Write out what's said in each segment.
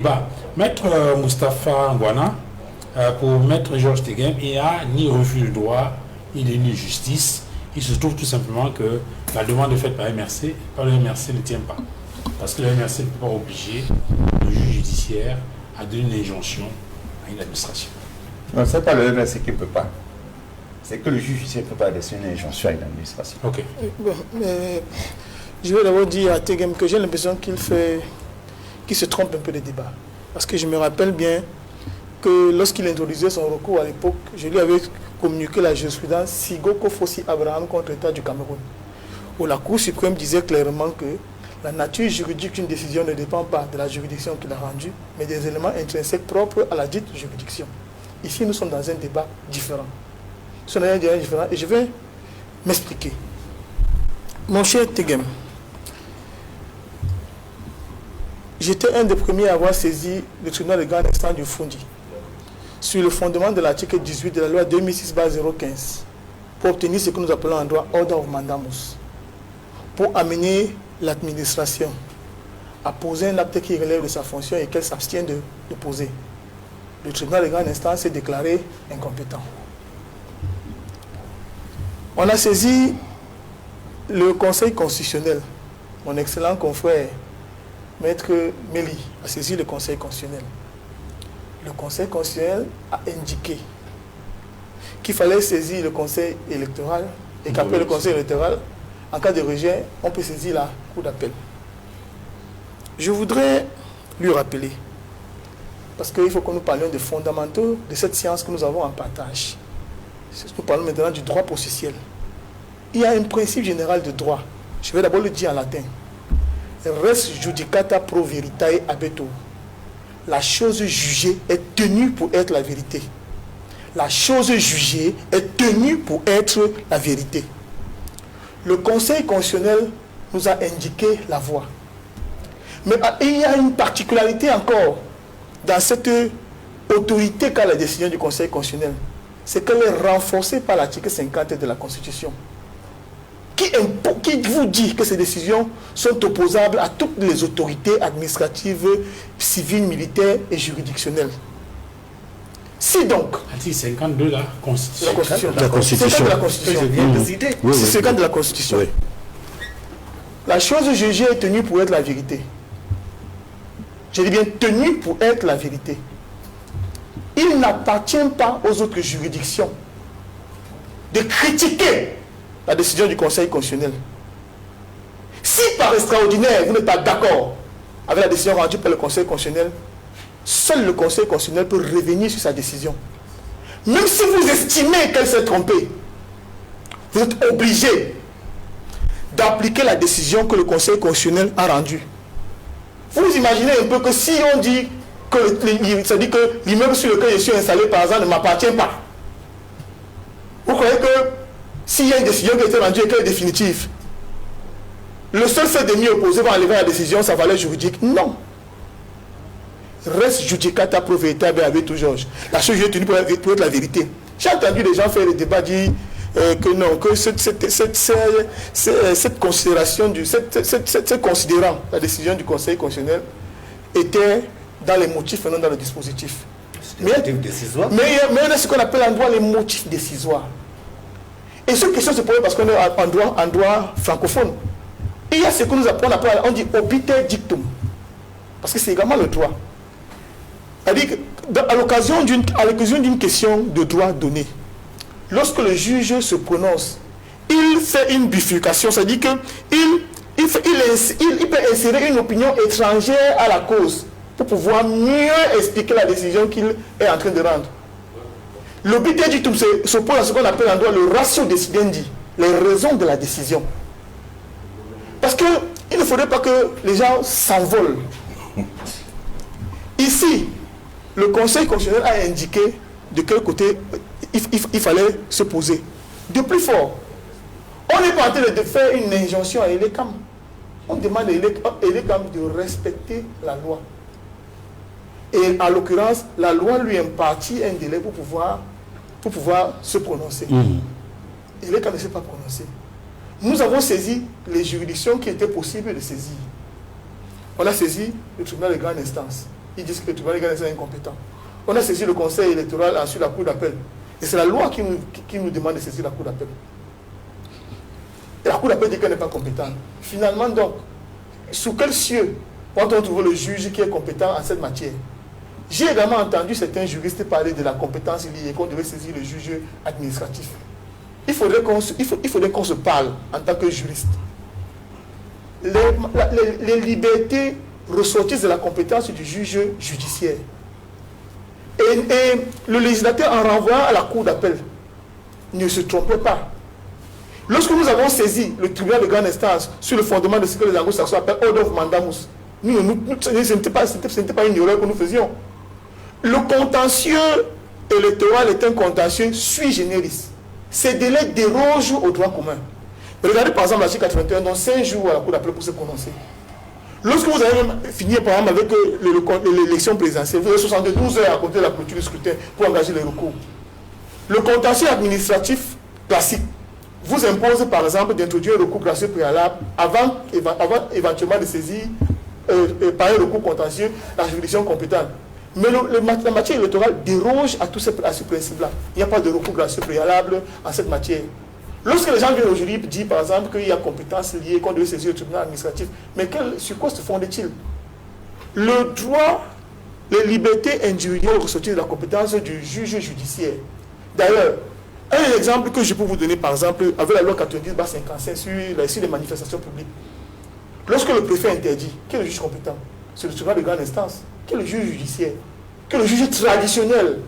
Bah, Maître Moustapha Ngwana, pour Maître Georges Teghem, il n'y a ni refus de droit, ni de justice. Il se trouve tout simplement que la demande est faite par le MRC ne tient pas. Parce que le MRC ne peut pas obliger le juge judiciaire à donner une injonction à une administration. Non, ce n'est pas le MRC qui ne peut pas. C'est que le juge judiciaire ne peut pas laisser une injonction à une administration. Ok. Bon, mais je vais d'abord dire à Teghem que j'ai l'impression qu'il se trompe un peu de débat. Parce que je me rappelle bien que lorsqu'il introduisait son recours à l'époque, je lui avais communiqué la jurisprudence Sigoko Fossi Abraham contre l'État du Cameroun, où la Cour suprême disait clairement que la nature juridique d'une décision ne dépend pas de la juridiction qu'il a rendue, mais des éléments intrinsèques propres à la dite juridiction. Ici, nous sommes dans un débat différent. Nous sommes dans un débat différent et je vais m'expliquer. Mon cher Teghem, j'étais un des premiers à avoir saisi le tribunal de grande instance du Fundi sur le fondement de l'article 18 de la loi 2006-015 pour obtenir ce que nous appelons en droit order of mandamus, pour amener l'administration à poser un acte qui relève de sa fonction et qu'elle s'abstient de poser. Le tribunal de grande instance s'est déclaré incompétent. On a saisi le Conseil constitutionnel. Mon excellent confrère Maître Méli a saisi le Conseil constitutionnel. Le Conseil constitutionnel a indiqué qu'il fallait saisir le Conseil électoral et qu'après le Conseil électoral, en cas de rejet, on peut saisir la Cour d'appel. Je voudrais lui rappeler, parce qu'il faut que nous parlions des fondamentaux de cette science que nous avons en partage. Nous parlons maintenant du droit processuel. Il y a un principe général de droit. Je vais d'abord le dire en latin. Res judicata pro veritae habetur. La chose jugée est tenue pour être la vérité. La chose jugée est tenue pour être la vérité. Le Conseil constitutionnel nous a indiqué la voie. Mais il y a une particularité encore dans cette autorité qu'a la décision du Conseil constitutionnel. C'est qu'elle est renforcée par l'article 50 de la Constitution. Qui vous dit que ces décisions sont opposables à toutes les autorités administratives, civiles, militaires et juridictionnelles. Si donc... Article 52 de la Constitution. La Constitution. La Constitution. C'est 50 de la Constitution. Oui. La chose jugée est tenue pour être la vérité. Je dis bien tenue pour être la vérité. Il n'appartient pas aux autres juridictions de critiquer la décision du Conseil constitutionnel. Si par extraordinaire, vous n'êtes pas d'accord avec la décision rendue par le Conseil constitutionnel, seul le Conseil constitutionnel peut revenir sur sa décision. Même si vous estimez qu'elle s'est trompée, vous êtes obligé d'appliquer la décision que le Conseil constitutionnel a rendue. Vous imaginez un peu que si on dit que, ça dit que l'immeuble sur lequel je suis installé, par exemple, ne m'appartient pas. Vous croyez que s'il y a une décision qui a été rendue et qu'elle est définitive, le seul fait de m'y opposer va enlever la décision, sa valeur juridique? Non. Res judicata pro veritae habetur Georges. La chose est tenue pour être la vérité. J'ai entendu des gens faire le débat dire que non, que cette considération, cette considérant la décision du Conseil constitutionnel était dans les motifs et non dans le dispositif. Mais il y a ce qu'on appelle en droit les motifs décisoires. Et cette question se pose parce qu'on est en droit francophone. Et il y a ce que nous apprenons, on dit obiter dictum. Parce que c'est également le droit. C'est-à-dire qu'à l'occasion d'une question de droit donné, lorsque le juge se prononce, il fait une bifurcation, c'est-à-dire qu'il peut insérer une opinion étrangère à la cause pour pouvoir mieux expliquer la décision qu'il est en train de rendre. L'obiter dictum s'oppose à ce qu'on appelle en droit le ratio decidendi, les raisons de la décision. Parce qu'il ne faudrait pas que les gens s'envolent. Ici, le Conseil constitutionnel a indiqué de quel côté il fallait se poser. De plus fort, on n'est pas en train de faire une injonction à Elekam. On demande à Elekam de respecter la loi. Et en l'occurrence, la loi lui impartit un délai pour pouvoir se prononcer. Elekam ne s'est pas prononcé. Nous avons saisi les juridictions qui étaient possibles de saisir. On a saisi le tribunal de grande instance. ils disent que le tribunal de grande instance est incompétent. On a saisi le conseil électoral, ensuite la cour d'appel. Et c'est la loi qui nous demande de saisir la cour d'appel. Et la cour d'appel dit qu'elle n'est pas compétente. Finalement, donc, sous quel cieux peut-on trouver le juge qui est compétent en cette matière? J'ai également entendu certains juristes parler de la compétence liée, qu'on devait saisir le juge administratif. Il faudrait qu'on se parle en tant que juriste. Les libertés ressortissent de la compétence du juge judiciaire. Et le législateur, en renvoyant à la cour d'appel, ne se trompait pas. Lorsque nous avons saisi le tribunal de grande instance sur le fondement de ce que les anglo-saxons appellent Order of Mandamus, ce n'était pas une erreur que nous faisions. Le contentieux électoral est un contentieux sui generis. Ces délais dérogent au droit commun. Regardez par exemple l'article 81, donc 5 jours à la cour d'appel pour se prononcer. Lorsque vous avez fini par exemple avec l'élection présidentielle, vous avez 72 heures à compter de la clôture du scrutin pour engager les recours. Le contentieux administratif classique vous impose par exemple d'introduire un recours gracieux préalable avant éventuellement de saisir par un recours contentieux la juridiction compétente. Mais la matière électorale déroge à ce principe-là. Il n'y a pas de recours gracieux préalable en cette matière. Lorsque les gens viennent au jury disent par exemple qu'il y a compétence liée, qu'on devait saisir le tribunal administratif, mais sur quoi se fonde-t-il? Le droit, les libertés individuelles ressortissent de la compétence du juge judiciaire. D'ailleurs, un exemple que je peux vous donner par exemple avec la loi 90/55 sur les manifestations publiques. Lorsque le préfet interdit, quel est le juge compétent? C'est le tribunal de grande instance. Quel est le juge judiciaire? Quel est le juge traditionnel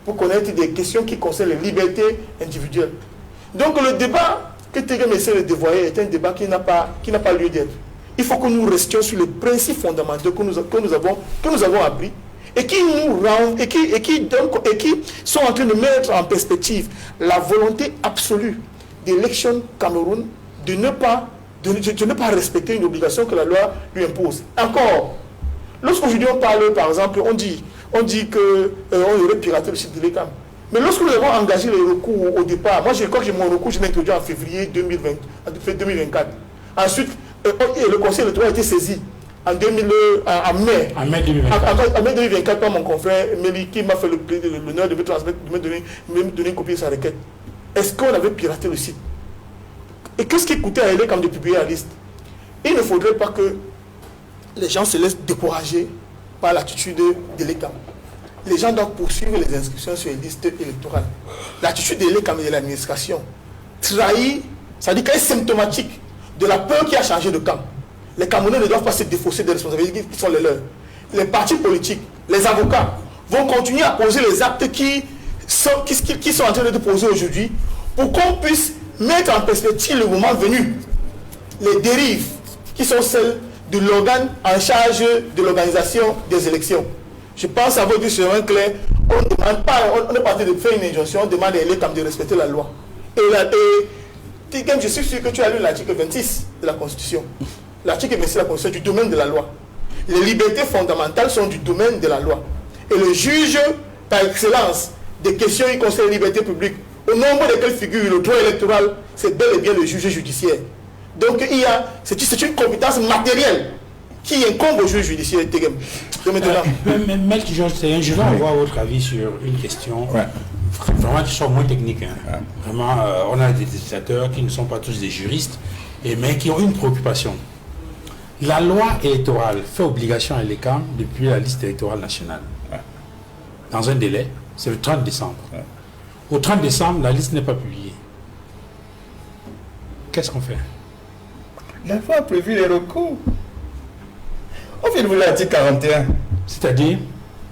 pour connaître des questions qui concernent les libertés individuelles? Donc le débat que Tegem essaie de dévoyer est un débat qui n'a pas lieu d'être. Il faut que nous restions sur les principes fondamentaux que nous avons appris et qui nous rendent et qui sont en train de mettre en perspective la volonté absolue d'Election Cameroun de ne pas respecter une obligation que la loi lui impose. Encore, lorsqu'aujourd'hui on parle, par exemple, on dit qu'on aurait piraté le site de l'ECAM. Mais lorsque nous avons engagé les recours au départ, moi je crois que j'ai mon recours, je l'ai introduit en février 2024. Ensuite, le conseil électoral a été saisi en mai. En mai 2024. En mai 2024 par mon confrère Méli qui m'a fait l'honneur de me donner une copie de sa requête. Est-ce qu'on avait piraté le site? Et qu'est-ce qui coûtait à l'ECAM de publier la liste? Il ne faudrait pas que les gens se laissent décourager par l'attitude de l'ECAM. Les gens doivent poursuivre les inscriptions sur les listes électorales. L'attitude de l'ECAM et de l'administration trahit, ça dit qu'elle est symptomatique de la peur qui a changé de camp. Les Camerounais ne doivent pas se défausser des responsabilités qui sont les leurs. Les partis politiques, les avocats vont continuer à poser les actes qui sont en train de poser aujourd'hui pour qu'on puisse mettre en perspective le moment venu les dérives qui sont celles de l'organe en charge de l'organisation des élections. Je pense à votre chemin clair, on demande pas, on est parti de faire une injonction, on demande à l'État de respecter la loi. Et je suis sûr que tu as lu l'article 26 de la Constitution. L'article 26 de la Constitution du domaine de la loi. Les libertés fondamentales sont du domaine de la loi. Et le juge, par excellence, des questions qui concernent les libertés publiques, au nombre desquelles figure le droit électoral, c'est bel et bien le juge judiciaire. Donc c'est une compétence matérielle qui incombe au juge judiciaire. Maître Georges, je vais avoir votre avis sur une question vraiment qui soit moins technique. Vraiment, on a des législateurs qui ne sont pas tous des juristes, mais qui ont une préoccupation. La loi électorale fait obligation à l'ECAM de publier la liste électorale nationale. Dans un délai, c'est le 30 décembre. Au 30 décembre, la liste n'est pas publiée. Qu'est-ce qu'on fait? La loi a prévu les recours. On vient de vous l'article 41. C'est-à-dire?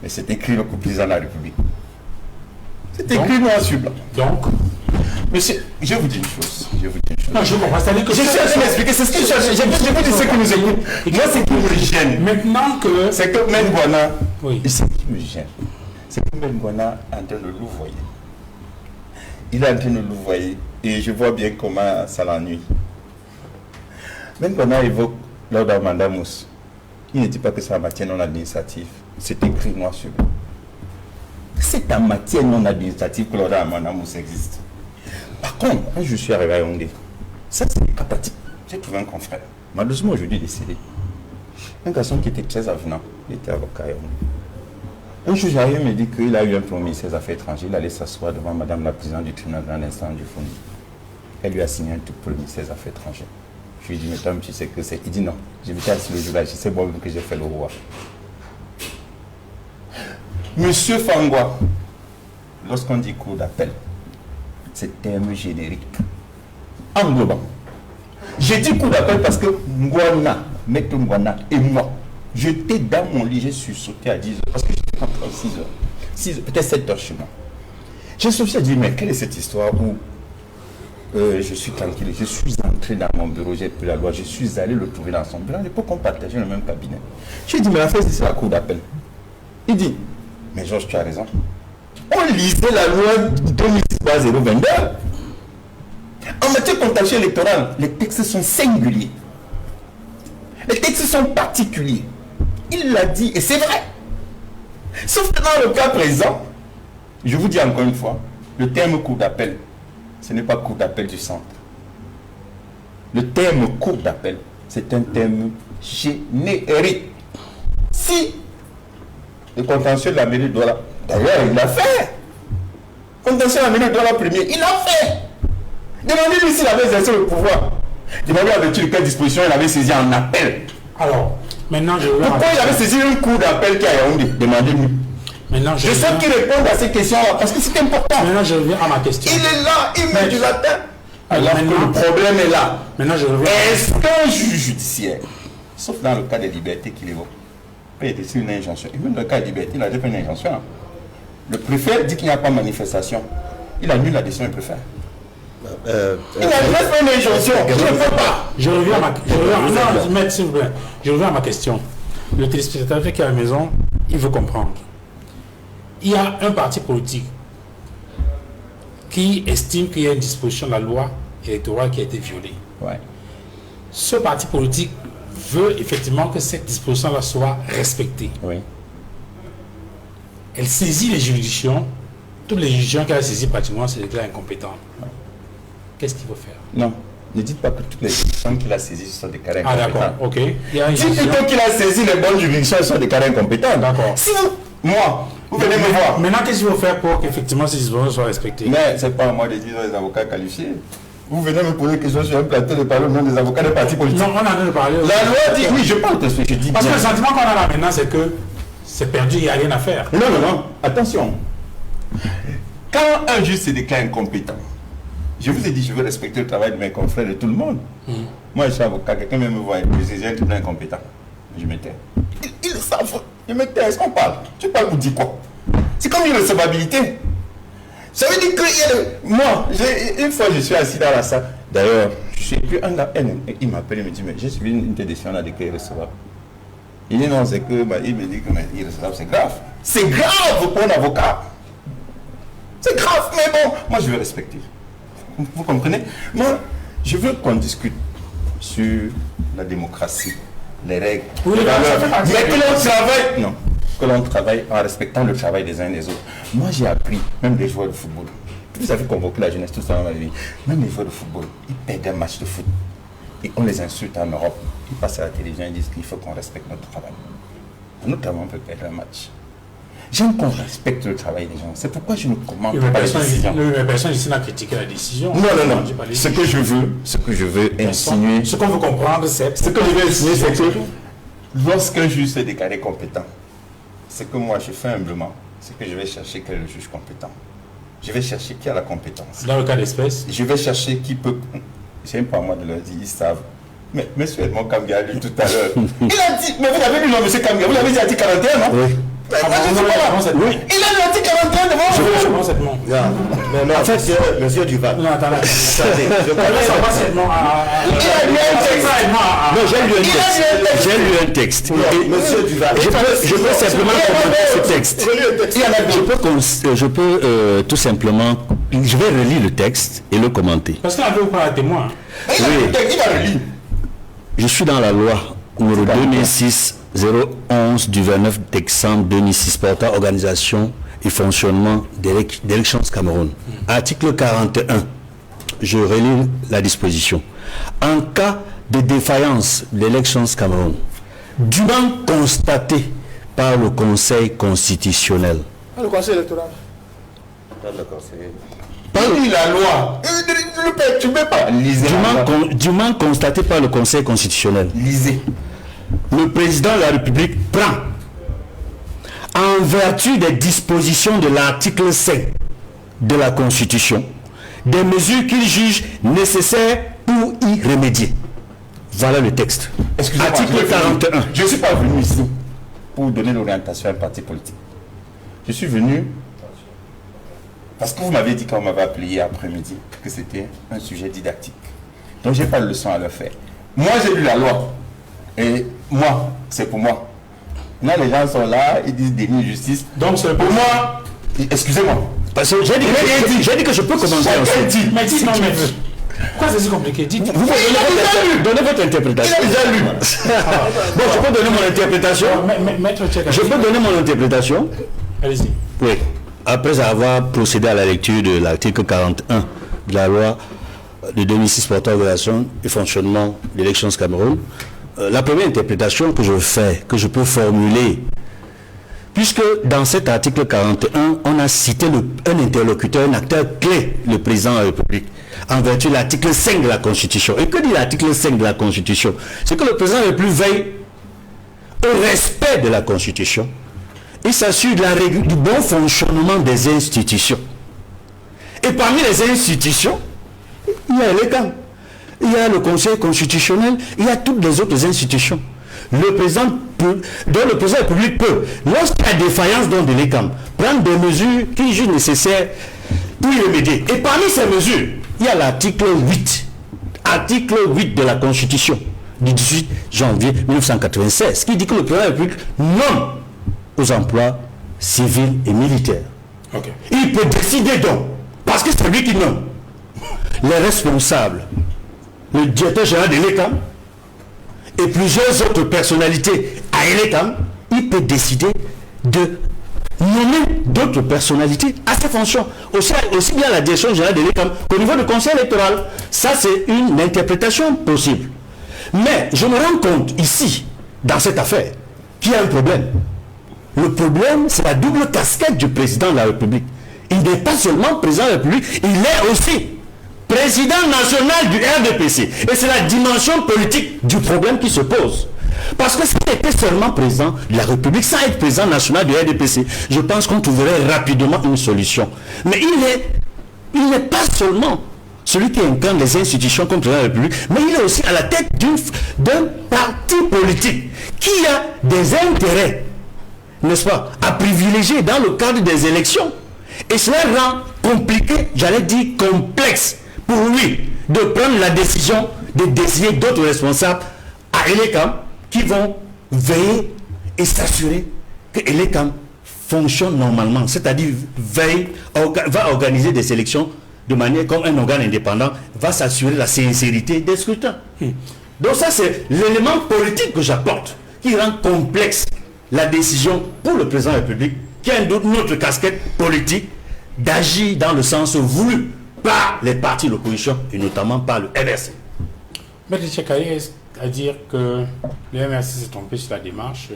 Mais c'est écrit le président de la République. C'est écrit noir sur blanc. Donc, monsieur, je vous dis une chose. Non, je comprends. C'est-à-dire que je suis en train d'expliquer. C'est ce que je vous dis, ce qui nous écoute. Moi, c'est qui me gêne. Maintenant que... C'est que M. Guana, oui. Ce qui me gêne, c'est que M. Guana est en train de louvoyer. Il est en train de louvoyer. Et je vois bien comment ça l'ennuie. M. Guana évoque l'ordre d'Amandamus. Il ne dit pas que c'est en matière non administrative. C'est écrit noir sur blanc. C'est en matière non administrative que l'ordre d'Amandamus existe. Par contre, quand je suis arrivé à Yaoundé, ça c'est des cas pratiques. J'ai trouvé un confrère, malheureusement aujourd'hui décédé. Un garçon qui était très avenant, il était avocat à Yaoundé. Un jour, j'arrive me dit qu'il a eu un premier ministère des Affaires étrangères. Il allait s'asseoir devant Madame la Présidente du tribunal grand instant du Fondi. Elle lui a signé un tout pour le ministère des Affaires étrangères. Je lui ai dit, mais toi, tu sais que c'est. Il dit non. J'ai vu assis le jour-là, je sais moi-même que j'ai fait le roi. Monsieur Fangwa, lorsqu'on dit cour d'appel, c'est terme générique. Englobant. J'ai dit cour d'appel parce que Ngwana, Maître Ngwana et moi, j'étais dans mon lit, j'ai sursauté à 10h parce que j'étais rentré à 6h. 6h, peut-être 7h chez moi. J'ai sauté à dire, mais quelle est cette histoire où je suis tranquille, je suis entré dans mon bureau, j'ai pris la loi, je suis allé le trouver dans son bureau. À l'époque, on partageait le même cabinet. J'ai dit, mais la fait, c'est la cour d'appel. Il dit, mais Georges, tu as raison. On lisait la loi 2022. En matière contentieux électorale, les textes sont singuliers. Les textes sont particuliers. Il l'a dit et c'est vrai. Sauf que dans le cas présent, je vous dis encore une fois, le terme cour d'appel, ce n'est pas cour d'appel du centre. Le terme cour d'appel, c'est un terme générique. Si le contentieux de la mairie de Douala, d'ailleurs il l'a fait. Contentieux de la mairie de Douala premier, il l'a fait. Demandez-lui s'il avait exercé le pouvoir. Demandez avec quelle disposition il avait saisi en appel. Alors, maintenant je... Pourquoi il avait saisi un coup d'appel qui a Yaoundé? Demandez-lui. Maintenant, je sais qu'il répond à ces questions-là parce que c'est important. Maintenant, je reviens à ma question. Il est là, il met du latin. Alors que le problème est là. Maintenant, je reviens. Est-ce qu'un juge judiciaire, sauf dans le cas des libertés qu'il évoque, peut être une injonction? Et même dans le cas de liberté, il a déjà fait une injonction. Le préfet dit qu'il n'y a pas de manifestation. Il annule la décision du préfet. Il a déjà fait une injonction. Je ne peux pas. Je reviens à ma question. Le téléspectateur qui est à la maison, il veut comprendre. Il y a un parti politique qui estime qu'il y a une disposition de la loi électorale qui a été violée. Ouais. Ce parti politique veut effectivement que cette disposition-là soit respectée. Oui. Elle saisit les juridictions. Toutes les juridictions qu'elle a saisies pratiquement se déclarent incompétentes. Ouais. Qu'est-ce qu'il faut faire? Non. Ne dites pas que toutes les juridictions qu'il a saisies sont déclarées incompétentes. Ah d'accord, ok. Dites plutôt qu'il a saisi les bonnes juridictions sont déclarées incompétentes. D'accord. Si moi, vous venez me voir. Maintenant, qu'est-ce qu'il faut faire pour qu'effectivement ces dispositions soient respectées? Mais ce n'est pas à moi de dire les avocats qualifiés. Vous venez me poser des questions sur un plateau de parler au nom des avocats des partis politiques. Non, on en a parlé. La loi dit, oui, je parle de ce que je dis. Parce que le sentiment qu'on a là maintenant, c'est que c'est perdu, il n'y a rien à faire. Non, non, non. Attention. Quand un juge se déclare incompétent, je vous ai dit, je veux respecter le travail de mes confrères, de tout le monde. Moi, je suis avocat, quelqu'un vient me voir, je dis, j'ai un tribunal incompétent. Je me tais. Ils le savent. Je me tais. Est-ce qu'on parle? Tu parles ou dis quoi? C'est comme une recevabilité. Ça veut dire que moi, une fois, je suis assis dans la salle. D'ailleurs, je suis plus il m'appelle, il me dit, mais j'ai suivi une décision, on a déclaré recevable. Il dit non, c'est que, il me dit que irrecevable, c'est grave. C'est grave pour un avocat. C'est grave, mais bon, moi, je veux respecter. Vous comprenez? Moi, je veux qu'on discute sur la démocratie, les règles, oui, mais que l'on travaille, non, que l'on travaille en respectant le travail des uns et des autres. Moi, j'ai appris, même les joueurs de football, vous avez convoqué la jeunesse tout ça dans ma vie, même les joueurs de football, ils perdent un match de foot et on les insulte en Europe. Ils passent à la télévision et disent qu'il faut qu'on respecte notre travail. Notamment, on peut perdre un match. J'aime qu'on respecte le travail des gens. C'est pourquoi je ne commente pas les décisions. Mais personne ici n'a critiqué la décision. Non, non, non. Ce que je veux insinuer... Ce qu'on veut comprendre, c'est... Ce que je veux insinuer, c'est que lorsqu'un juge s'est déclaré compétent, c'est que moi, je fais humblement, c'est que je vais chercher quel est le juge compétent. Je vais chercher qui a la compétence. Dans le cas d'espèce. Je vais chercher qui peut... J'aime pas moi de leur dire, ils savent. Mais M. Edmond Kambia a lu tout à l'heure. Il a dit... Mais vous avez lu, non, M. Kambia, vous l'avez dit à 41, non? Oui. Il a dit 41 devant vous. Je pense être non. Mais en fait, monsieur Duval. Non, attendez. Je connais. Il a lu un texte. Non, j'ai lu un texte. Monsieur Duval. Je peux simplement commenter ce texte. Je peux tout simplement. Je vais relire le texte et le commenter. Parce qu'il a vu auprès d'un témoin. Oui. Il a relu. Je suis dans la loi numéro 2006-011 du 29 décembre 2006 portant organisation et fonctionnement d'Elections Cameroun. Article 41. Je relis la disposition. En cas de défaillance d'Elections Cameroun, dûment constaté par le Conseil constitutionnel. Par le Conseil électoral. Par le Conseil. Lis la loi. Tu ne peux pas. Lisez Dûment constaté par le Conseil constitutionnel. Lisez. Le président de la République prend, en vertu des dispositions de l'article 5 de la Constitution, des mesures qu'il juge nécessaires pour y remédier. Voilà le texte. Excusez-moi, article 41. Je ne suis pas venu ici pour donner l'orientation à un parti politique. Je suis venu parce que vous m'avez dit quand on m'avait appelé hier après-midi que c'était un sujet didactique. Donc je n'ai pas de leçon à leur faire. Moi j'ai lu la loi. Et moi, c'est pour moi. Là les gens sont là, ils disent déni de justice. Donc c'est pour moi. Excusez-moi. Parce que j'ai dit que je peux commencer ensuite. Mais dites non, mais pourquoi c'est si compliqué? Dites. Vous pouvez donner votre interprétation. Il a déjà lu. Bon, je peux donner mon interprétation. Maître Tchèque. Je peux donner mon interprétation. Allez-y. Oui. Après avoir procédé à la lecture de l'article 41 de la loi de 2006 portant organisation et fonctionnement de l'élection au Cameroun, la première interprétation que je fais, que je peux formuler, puisque dans cet article 41, on a cité un interlocuteur, un acteur clé, le président de la République, en vertu de l'article 5 de la Constitution. Et que dit l'article 5 de la Constitution? C'est que le président de la République veille au respect de la Constitution. Il s'assure du bon fonctionnement des institutions. Et parmi les institutions, il y a l'ECAM, il y a le Conseil constitutionnel, il y a toutes les autres institutions. Le président de la République peut, lorsqu'il y a défaillance dans de l'ECAM, prendre des mesures qui jugent nécessaires pour y remédier. Et parmi ces mesures, il y a l'article 8. Article 8 de la Constitution du 18 janvier 1996, qui dit que le président de la République nomme aux emplois civils et militaires. Okay. Il peut décider donc, parce que c'est lui qui nomme les responsables, le directeur général de l'État et plusieurs autres personnalités à l'État, il peut décider de nommer d'autres personnalités à ces fonctions, aussi bien la direction générale de l'État qu'au niveau du conseil électoral. Ça, c'est une interprétation possible. Mais je me rends compte ici, dans cette affaire, qu'il y a un problème. Le problème, c'est la double casquette du président de la République. Il n'est pas seulement président de la République, il est aussi président national du RDPC. Et c'est la dimension politique du problème qui se pose. Parce que s'il était seulement président de la République, sans être président national du RDPC, je pense qu'on trouverait rapidement une solution. Mais il n'est pas seulement celui qui incarne les institutions comme président de la République, mais il est aussi à la tête d'un parti politique qui a des intérêts, n'est-ce pas, à privilégier dans le cadre des élections. Et cela rend compliqué, j'allais dire complexe, pour lui de prendre la décision de désigner d'autres responsables à ELECAM qui vont veiller et s'assurer que ELECAM fonctionne normalement, c'est-à-dire va organiser des élections de manière comme un organe indépendant, va s'assurer la sincérité des scrutins. Donc ça, c'est l'élément politique que j'apporte, qui rend complexe la décision pour le président de la République, qui a une autre casquette politique, d'agir dans le sens voulu par les partis de l'opposition, et notamment par le MRC. Maître Tchèque, à dire que le MRC s'est trompé sur la démarche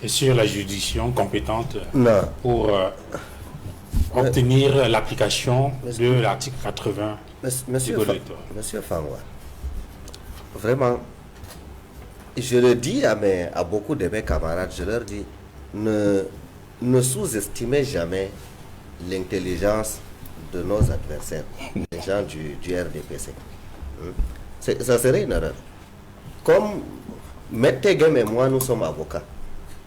et sur la juridiction compétente pour obtenir l'application de l'article 80 du Code électoral. Monsieur Fangwa, vraiment, je le dis à beaucoup de mes camarades, je leur dis, ne sous-estimez jamais l'intelligence de nos adversaires, les gens du RDPC. Ça serait une erreur. Comme M. Tegem et moi, nous sommes avocats,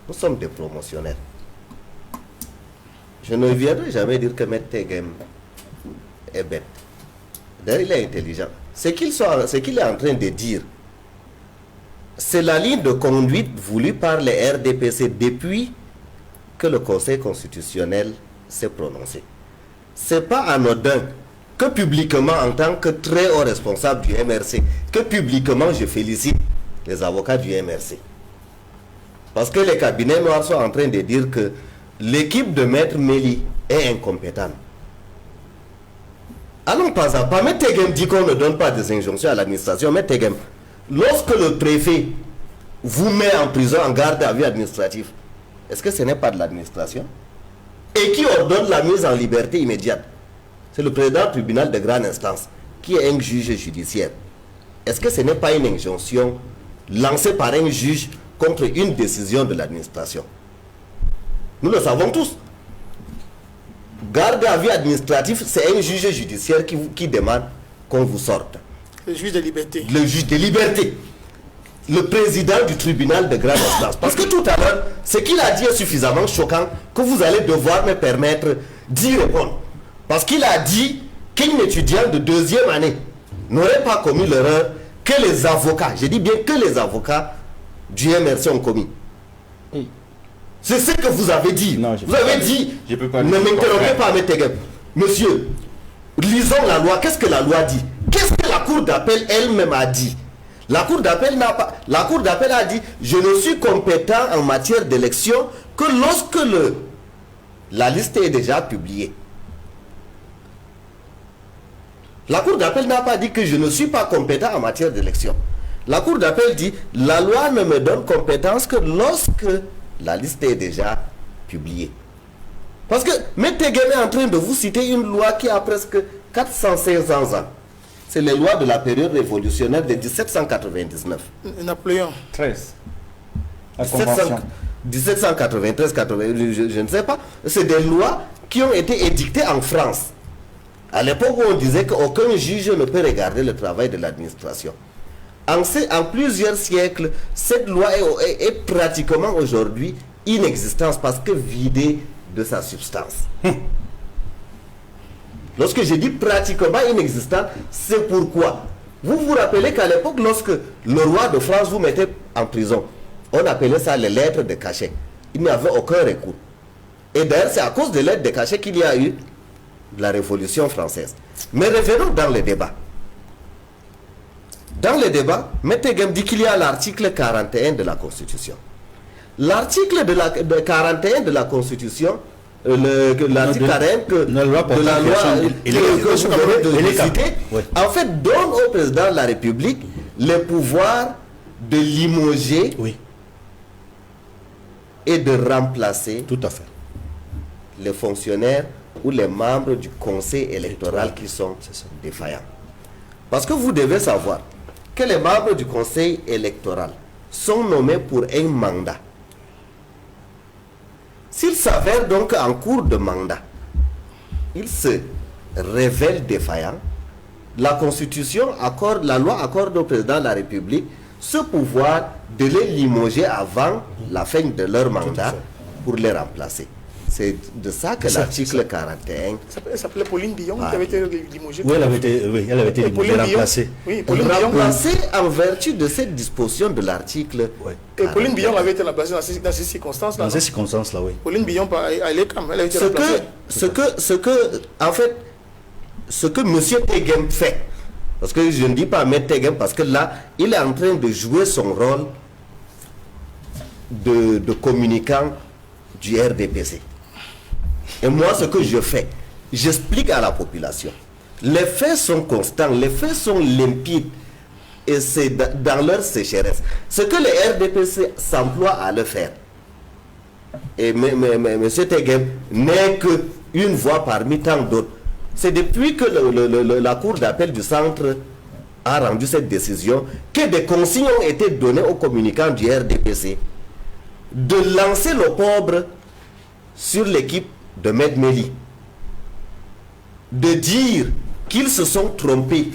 nous sommes des promotionnaires. Je ne viendrai jamais dire que M. Tegem est bête. D'ailleurs, il est intelligent. Ce qu'il est en train de dire, c'est la ligne de conduite voulue par les RDPC depuis que le Conseil constitutionnel s'est prononcé. Ce n'est pas anodin que publiquement, en tant que très haut responsable du MRC, que publiquement je félicite les avocats du MRC. Parce que les cabinets noirs sont en train de dire que l'équipe de Maître Méli est incompétente. Allons pas à pas. M. Tegem dit qu'on ne donne pas des injonctions à l'administration. M. Tegem, lorsque le préfet vous met en prison, en garde à vue administrative, est-ce que ce n'est pas de l'administration? Et qui ordonne la mise en liberté immédiate? C'est le président du tribunal de grande instance, qui est un juge judiciaire. Est-ce que ce n'est pas une injonction lancée par un juge contre une décision de l'administration? Nous le savons tous. Garde à vue administratif, c'est un juge judiciaire qui demande qu'on vous sorte. Le juge de liberté. Le juge de liberté. Le président du tribunal de grande instance. Parce que tout à l'heure, ce qu'il a dit est suffisamment choquant que vous allez devoir me permettre d'y répondre. Parce qu'il a dit qu'un étudiant de 2e année n'aurait pas commis l'erreur que les avocats, je dis bien que les avocats du MRC ont commis. C'est ce que vous avez dit. Non, vous avez dit, je peux pas ne m'interrompez pas, monsieur, lisons la loi. Qu'est-ce que la loi dit? Qu'est-ce que la Cour d'appel elle-même a dit? La Cour d'appel a dit, je ne suis compétent en matière d'élection que lorsque la liste est déjà publiée. La Cour d'appel n'a pas dit que je ne suis pas compétent en matière d'élection. La Cour d'appel dit, la loi ne me donne compétence que lorsque la liste est déjà publiée. Parce que M. Tegem est en train de vous citer une loi qui a presque 400-500 ans. C'est les lois de la période révolutionnaire de 1799. Napoléon. 13. La convention. 1793, 80, je ne sais pas. C'est des lois qui ont été édictées en France. À l'époque où on disait qu'aucun juge ne peut regarder le travail de l'administration. En plusieurs siècles, cette loi est pratiquement aujourd'hui inexistante parce que vidée de sa substance. Lorsque je dis pratiquement inexistante, c'est pourquoi. Vous vous rappelez qu'à l'époque, lorsque le roi de France vous mettait en prison, on appelait ça les lettres de cachet. Il n'y avait aucun recours. Et d'ailleurs, c'est à cause des lettres de cachet qu'il y a eu la Révolution française. Mais revenons dans le débat. Dans le débat, M. Tegem dit qu'il y a l'article 41 de la Constitution. L'article 41 de la Constitution, l'article 40 de la loi que vous venez de citer, en fait, donne au président de la République le pouvoir de limoger et de remplacer les fonctionnaires ou les membres du conseil électoral qui sont défaillants. Parce que vous devez savoir que les membres du conseil électoral sont nommés pour un mandat. S'ils s'avèrent donc en cours de mandat, ils se révèlent défaillants, la Constitution accorde, la loi accorde au président de la République ce pouvoir de les limoger avant la fin de leur mandat pour les remplacer. C'est de ça que l'article 41... Elle s'appelait Pauline Billon qui avait été limogée. Oui, elle avait été remplacée. Oui, Pauline Billon. Remplacée en vertu de cette disposition de l'article. Et Pauline Billon avait été remplacée dans ces circonstances-là. Dans ces circonstances-là, oui. Pauline Billon, elle avait été remplacée. En fait, ce que M. Tegem fait, parce que je ne dis pas M. Tegem, parce que là, il est en train de jouer son rôle de communicant du RDPC. Et moi, ce que je fais, j'explique à la population. Les faits sont constants, les faits sont limpides. Et c'est dans leur sécheresse. Ce que le RDPC s'emploie à le faire. Et M. Tegem n'est qu'une voix parmi tant d'autres. C'est depuis que la Cour d'appel du centre a rendu cette décision que des consignes ont été données aux communicants du RDPC de lancer l'opprobre sur l'équipe de Med Meli, de dire qu'ils se sont trompés.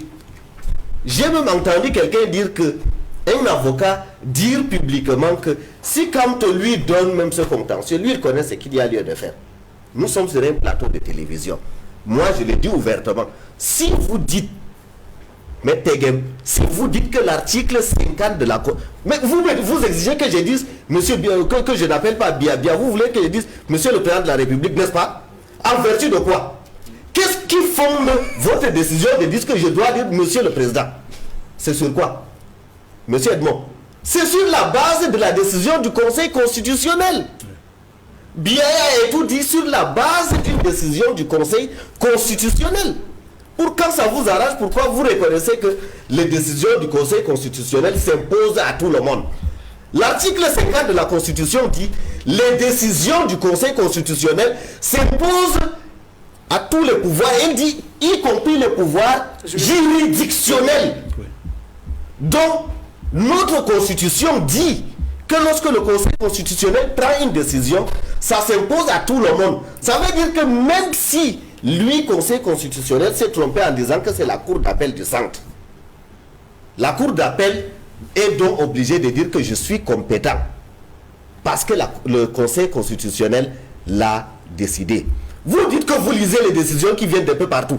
J'ai même entendu quelqu'un dire que un avocat dire publiquement que si quand on lui donne même ce contentieux, lui il connaît ce qu'il y a lieu de faire. Nous sommes sur un plateau de télévision. Moi je le dis ouvertement. Si vous dites, M. Tegem, si vous dites que l'article 50 de la... Mais vous exigez que je dise, monsieur, que je n'appelle pas Biabia, vous voulez que je dise, monsieur le président de la République, n'est-ce pas? En vertu de quoi? Qu'est-ce qui fonde votre décision de dire que je dois dire monsieur le président? C'est sur quoi? Monsieur Edmond, c'est sur la base de la décision du Conseil constitutionnel. Biaya a tout dit sur la base d'une décision du Conseil constitutionnel. Pour quand ça vous arrange, pourquoi vous reconnaissez que les décisions du Conseil constitutionnel s'imposent à tout le monde? L'article 50 de la Constitution dit les décisions du Conseil constitutionnel s'imposent à tous les pouvoirs, il dit y compris les pouvoirs juridictionnels. Donc, notre Constitution dit que lorsque le Conseil constitutionnel prend une décision, ça s'impose à tout le monde. Ça veut dire que même si lui, Conseil constitutionnel, s'est trompé en disant que c'est la Cour d'appel du centre, la Cour d'appel est donc obligée de dire que je suis compétent parce que le Conseil constitutionnel l'a décidé. Vous dites que vous lisez les décisions qui viennent d'un peu partout.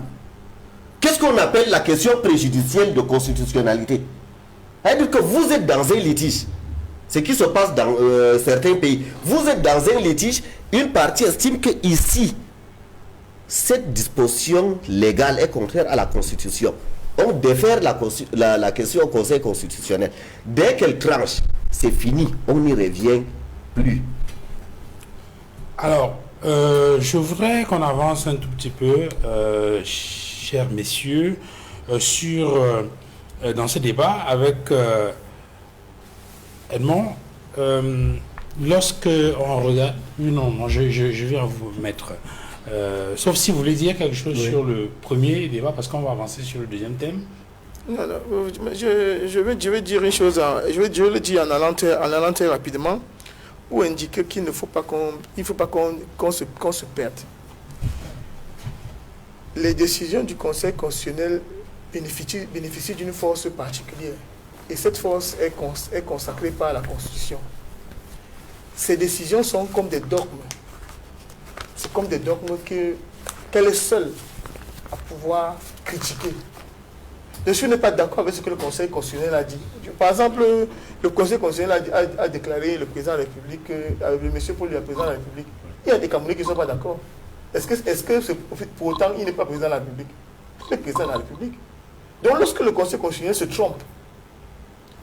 Qu'est-ce qu'on appelle la question préjudicielle de constitutionnalité? C'est-à-dire que vous êtes dans un litige. Ce qui se passe dans certains pays. Vous êtes dans un litige, une partie estime que ici, cette disposition légale est contraire à la Constitution. On défère la question au Conseil constitutionnel. Dès qu'elle tranche, c'est fini. On n'y revient plus. Alors, je voudrais qu'on avance un tout petit peu, chers messieurs, dans ce débat avec Edmond. Lorsque on regarde... Non, je vais vous mettre... sauf si vous voulez dire quelque chose sur le premier débat, parce qu'on va avancer sur le deuxième thème. Non, je vais dire une chose, je vais le dire en allant très rapidement, ou indiquer qu'il ne faut pas qu'on se perde. Les décisions du Conseil constitutionnel bénéficient d'une force particulière, et cette force est consacrée par la Constitution. Ces décisions sont comme des dogmes. C'est comme des dogmes qu'elle est seule à pouvoir critiquer. Je n'ai pas d'accord avec ce que le Conseil constitutionnel a dit. Par exemple, le Conseil constitutionnel a déclaré le président de la République, le monsieur Paul, le président de la République. Il y a des Camerounais qui ne sont pas d'accord. Est-ce que pour autant il n'est pas président de la République? Il est président de la République. Donc lorsque le Conseil constitutionnel se trompe,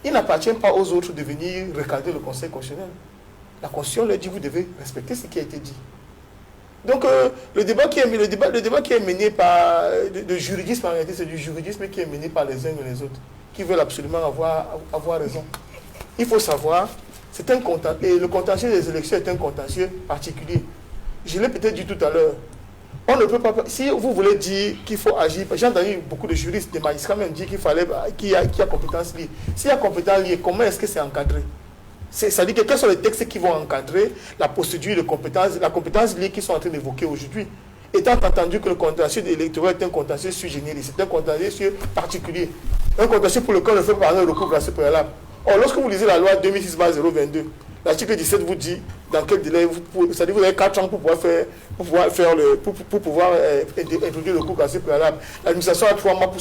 il n'appartient pas aux autres de venir recadrer le Conseil constitutionnel. La Constitution leur dit vous devez respecter ce qui a été dit. Donc le débat qui est mené par le juridisme, en réalité c'est du juridisme qui est mené par les uns et les autres, qui veulent absolument avoir raison. Il faut savoir, le contentieux des élections est un contentieux particulier. Je l'ai peut-être dit tout à l'heure. On ne peut pas, si vous voulez dire qu'il faut agir, j'ai entendu beaucoup de juristes, des magistrats même dire qu'il y a compétence liée. S'il y a compétence liée, comment est-ce que c'est encadré? C'est-à-dire que quels sont les textes qui vont encadrer la procédure de compétence, la compétence liée qu'ils sont en train d'évoquer aujourd'hui? Étant entendu que le contentieux électoral est un contentieux sui generis, c'est un contentieux particulier. Un contentieux pour lequel on fait par un recours grâce préalable. Or, lorsque vous lisez la loi 2006/022, l'article 17 vous dit dans quel délai, c'est-à-dire vous avez 4 ans pour pouvoir introduire le recours grâce préalable. L'administration a 3 mois pour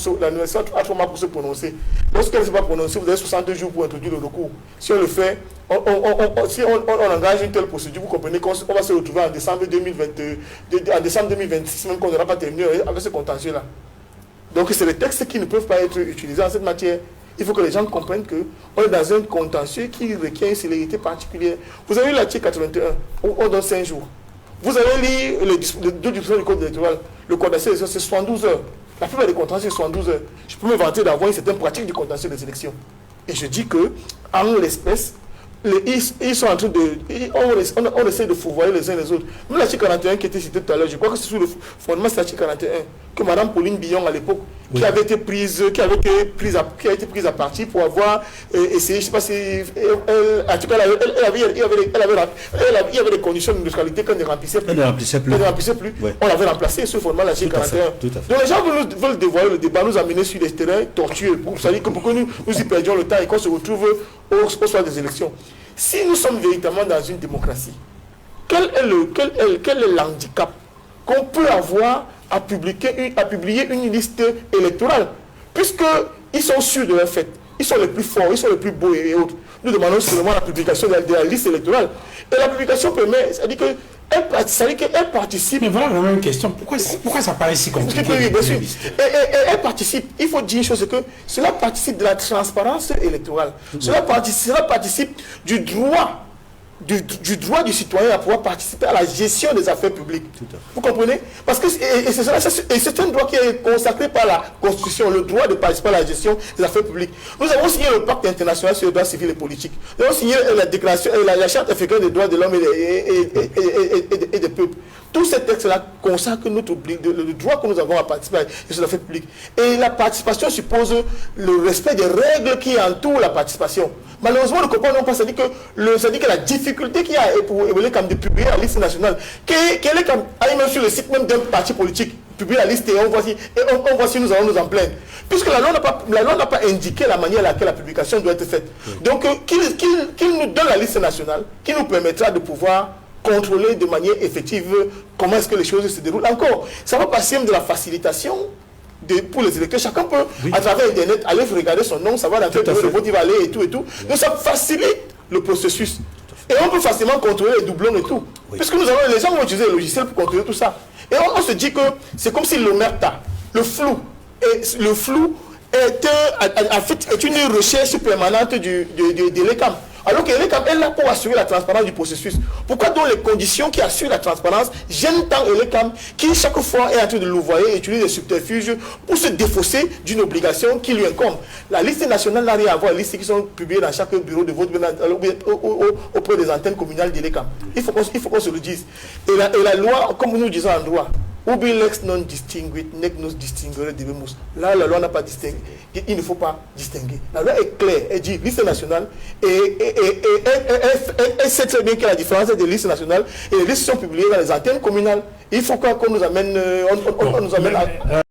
se prononcer. Lorsqu'elle ne s'est pas prononcée, vous avez 62 jours pour introduire le recours. Si on le fait, si on engage une telle procédure, vous comprenez qu'on va se retrouver en décembre 2026, même qu'on n'aura pas terminé avec ce contentieux-là. Donc c'est les textes qui ne peuvent pas être utilisés en cette matière. Il faut que les gens comprennent qu'on est dans un contentieux qui requiert une célérité particulière. Vous avez l'article 81, on donne 5 jours. Vous avez lu les deux dispositions du code électoral. Le contentieux des élections, c'est 72 heures. La plupart des contentieux, c'est 72 heures. Je peux me vanter d'avoir une certaine pratique du contentieux des élections. Et je dis que, en l'espèce, ils sont en train de... On essaie de fourvoyer les uns les autres. Même l'article 41 qui était cité tout à l'heure, je crois que c'est sous le fondement de l'article 41 que Mme Pauline Billon, à l'époque, qui avait été prise à partie pour avoir essayé, je ne sais pas si... En tout cas, il y avait des conditions de neutralité qu'elle ne remplissait plus. Ouais. On l'avait remplacé sur le fondement de l'article 41. Donc les gens veulent dévoiler le débat, nous amener sur des terrains tortueux. C'est-à-dire que pour que nous y perdions le temps et qu'on se retrouve au soir des élections. Si nous sommes véritablement dans une démocratie, quel est l'handicap qu'on peut avoir à publier une liste électorale, puisqu'ils sont sûrs de leur fait, ils sont les plus forts, ils sont les plus beaux et autres. Nous demandons seulement la publication de la liste électorale. Et la publication permet, c'est-à-dire qu'elle participe. Mais voilà vraiment une question. Pourquoi ça paraît si compliqué? Oui, bien sûr. Et elle participe. Il faut dire une chose, c'est que cela participe de la transparence électorale. Cela participe du droit du droit du citoyen à pouvoir participer à la gestion des affaires publiques. Vous comprenez? Parce que c'est un droit qui est consacré par la Constitution, le droit de participer à la gestion des affaires publiques. Nous avons signé le pacte international sur les droits civils et politiques. Nous avons signé la déclaration, la charte africaine des droits de l'homme et des peuples. Tous ces textes-là consacrent le droit que nous avons à participer à la gestion des affaires publiques. Et la participation suppose le respect des règles qui entourent la participation. Malheureusement, le copain n'a pas dit que la difficulté qu'il y a pour de publier la liste nationale, qu'elle est même sur le site même d'un parti politique, publier la liste et on voit si nous allons nous en plaindre. Puisque la loi n'a pas indiqué la manière à laquelle la publication doit être faite. Donc, qu'il nous donne la liste nationale, qui nous permettra de pouvoir contrôler de manière effective comment est-ce que les choses se déroulent. Encore, ça va passer de la facilitation pour les électeurs. Chacun peut, à travers Internet, aller regarder son nom, savoir dans quel bureau de vote il va aller et tout et tout. Donc ça facilite le processus. Et on peut facilement contrôler les doublons et tout. Puisque les gens vont utiliser le logiciel pour contrôler tout ça. Et on se dit que c'est comme si l'omerta, le flou est une recherche permanente de l'ECAM. Alors que l'ECAM est là pour assurer la transparence du processus. Pourquoi donc les conditions qui assurent la transparence gênent tant l'ECAM qui chaque fois est en train de louvoyer et utilise des subterfuges pour se défausser d'une obligation qui lui incombe? La liste nationale n'a rien à voir, les listes qui sont publiées dans chaque bureau de vote auprès des antennes communales de l'ECAM. Il faut qu'on se le dise. Et la loi, comme nous disons en droit, ubi lex non distinguit, nec nos distinguere debemus. Là, la loi n'a pas distingué. Il ne faut pas distinguer. La loi est claire. Elle dit liste nationale et elle sait très bien qu'il y a la différence des listes nationales et les listes sont publiées dans les antennes communales. Il faut qu'on nous amène, on nous amène à...